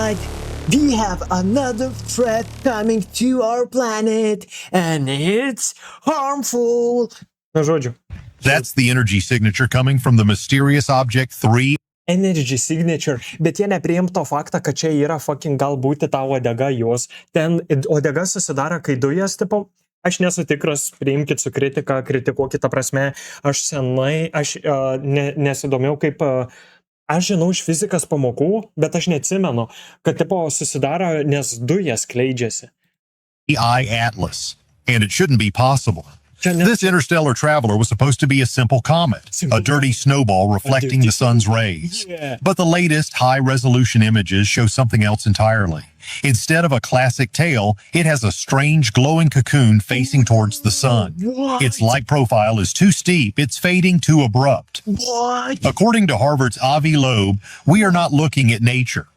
But we have another threat coming to our planet, and it's harmful. Na žodžiu. That's the energy signature coming from the mysterious object 3. Energy signature, bet jie nepriimto faktą, kad čia yra fucking galbūt ta uodega jos. Ten uodega susidaro, kai dujas, tipo, aš nesu tikras, priimkit su kritika, kritikuokit, prasme, aš senai, nesidomėjau kaip, aš žinau iš fizikas pamokų, bet aš neatsimenu, kad tipo susidaro, nes dujas skleidžiasi. I Atlas, and it shouldn't be possible. This interstellar traveler was supposed to be a simple comet, a dirty snowball reflecting the sun's rays. Yeah. But the latest high-resolution images show something else entirely. Instead of a classic tail, it has a strange glowing cocoon facing towards the sun. What? Its light profile is too steep, it's fading too abrupt. What? According to Harvard's Avi Loeb, we are not looking at nature.